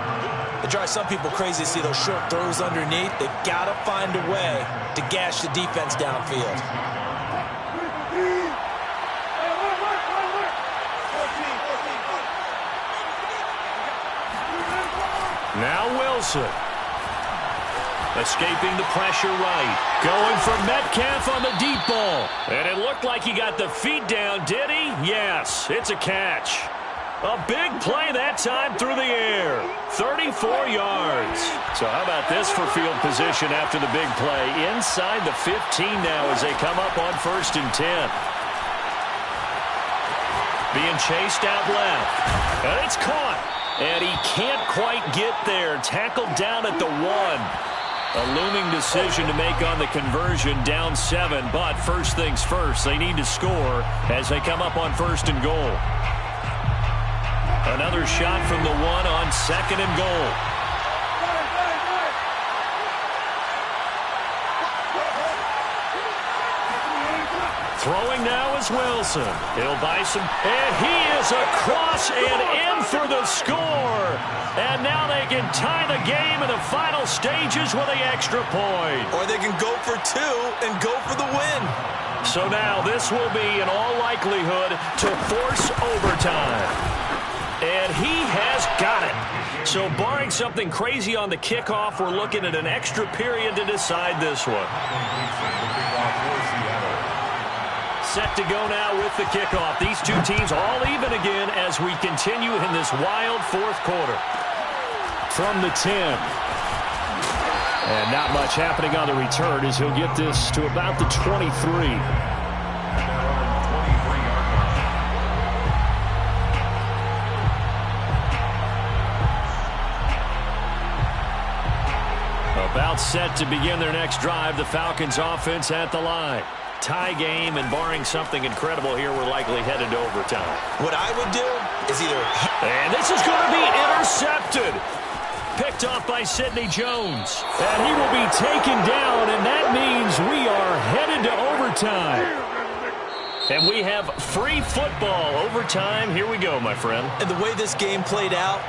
C: It drives some people crazy to see those short throws underneath. They've got to find a way to gash the defense downfield.
B: Now Wilson. Escaping the pressure right. Going for Metcalf on the deep ball. And it looked like he got the feet down, did he? Yes, it's a catch. A big play that time through the air. 34 yards. So how about this for field position after the big play? Inside the 15 now as they come up on 1st and 10. Being chased out left. And it's caught. And he can't quite get there. Tackled down at the 1. A looming decision to make on the conversion, down 7. But first things first, they need to score as they come up on 1st and goal. Another shot from the 1 on 2nd and goal. Throwing now is Wilson. He'll buy some, and he is across and in for the score. And now they can tie the game in the final stages with the extra point.
C: Or they can go for 2 and go for the win.
B: So now this will be, in all likelihood, to force overtime. And he has got it. So barring something crazy on the kickoff, we're looking at an extra period to decide this one. Set to go now with the kickoff. These two teams all even again as we continue in this wild 4th quarter.
F: From the 10. And not much happening on the return as he'll get this to about the 23. About set to begin their next drive. The Falcons offense at the line. Tie game, and barring something incredible here, we're likely headed to overtime.
C: What I would do is either...
B: And this is going to be intercepted. Picked off by Sidney Jones. And he will be taken down, and that means we are headed to overtime. And we have free football. Overtime, here we go, my friend.
C: And the way this game played out,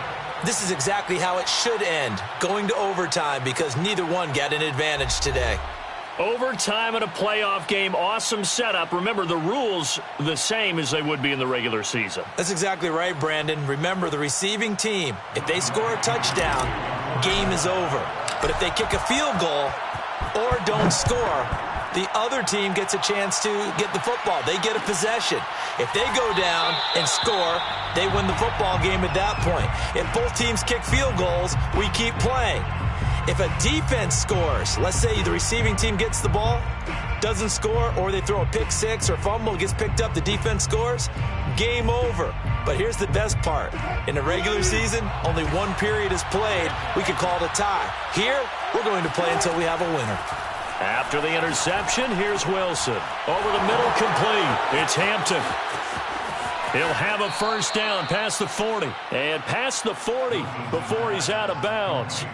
C: this is exactly how it should end, going to overtime, because neither one got an advantage today.
B: Overtime in a playoff game, awesome setup. Remember, the rules the same as they would be in the regular season.
C: That's exactly right, Brandon. Remember, the receiving team, if they score a touchdown, game is over. But if they kick a field goal or don't score, the other team gets a chance to get the football. They get a possession. If they go down and score, they win the football game at that point. If both teams kick field goals, we keep playing. If a defense scores, let's say the receiving team gets the ball, doesn't score, or they throw a pick six or fumble, gets picked up, the defense scores, game over. But here's the best part. In the regular season, only one period is played. We could call it a tie. Here, we're going to play until we have a winner.
B: After the interception, here's Wilson. Over the middle, complete. It's Hampton. He'll have a first down past the 40. And past the 40 before he's out of bounds.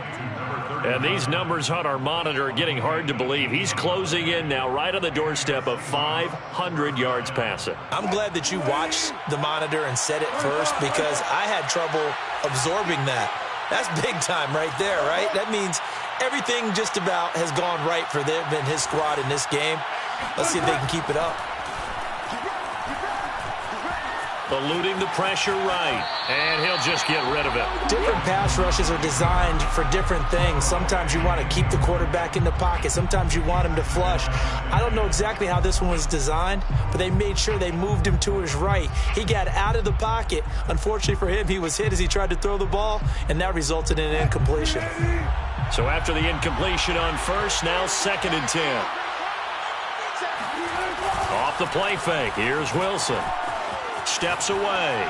B: And these numbers on our monitor are getting hard to believe. He's closing in now right on the doorstep of 500 yards passing.
C: I'm glad that you watched the monitor and said it first, because I had trouble absorbing that. That's big time right there, right? That means everything just about has gone right for them and his squad in this game. Let's see if they can keep it up.
B: Eluding the pressure right, and he'll just get rid of it.
C: Different pass rushes are designed for different things. Sometimes you want to keep the quarterback in the pocket. Sometimes you want him to flush. I don't know exactly how this one was designed, but they made sure they moved him to his right. He got out of the pocket. Unfortunately for him, he was hit as he tried to throw the ball, and that resulted in an incompletion.
B: So after the incompletion on first, now 2nd and 10. Off the play fake, here's Wilson. Steps away.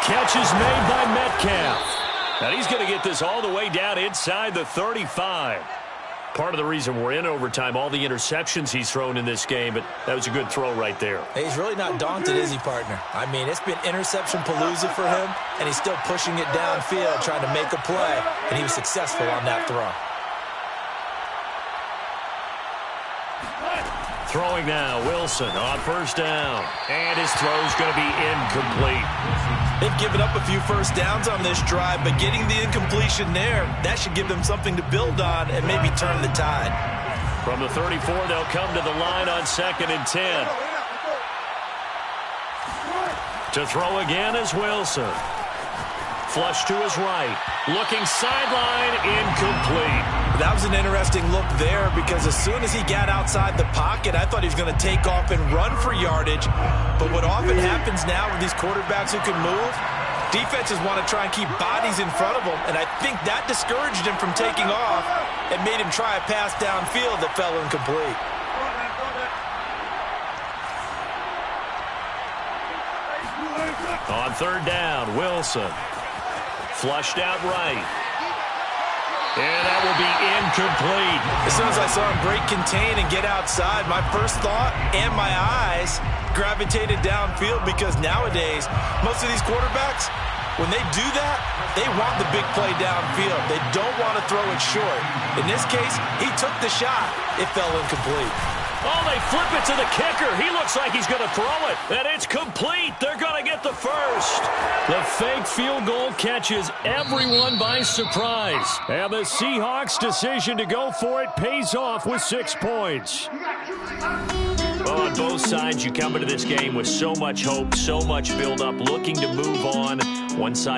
B: Catch is made by Metcalf. And he's going to get this all the way down inside the 35. Part of the reason we're in overtime, all the interceptions he's thrown in this game, but that was a good throw right there.
C: He's really not daunted, is he, partner? I mean, it's been interception palooza for him, and he's still pushing it downfield, trying to make a play, and he was successful on that throw.
B: Throwing now, Wilson on first down. And his throw's going to be incomplete.
C: They've given up a few first downs on this drive, but getting the incompletion there, that should give them something to build on and maybe turn the tide.
B: From the 34, they'll come to the line on 2nd and 10. To throw again is Wilson. Flush to his right. Looking sideline, incomplete.
C: That was an interesting look there because as soon as he got outside the pocket, I thought he was going to take off and run for yardage. But what often happens now with these quarterbacks who can move, defenses want to try and keep bodies in front of them, and I think that discouraged him from taking off and made him try a pass downfield that fell incomplete.
B: On third down, Wilson. Flushed out right. And that will be incomplete.
C: As soon as I saw him break contain and get outside, my first thought and my eyes gravitated downfield because nowadays, most of these quarterbacks, when they do that, they want the big play downfield. They don't want to throw it short. In this case, he took the shot. It fell incomplete.
B: Oh, they flip it to the kicker. He looks like he's going to throw it. And it's complete. They're going to get the first. The fake field goal catches everyone by surprise. And the Seahawks' decision to go for it pays off with 6 points. Well, on both sides, you come into this game with so much hope, so much build-up, looking to move on. One side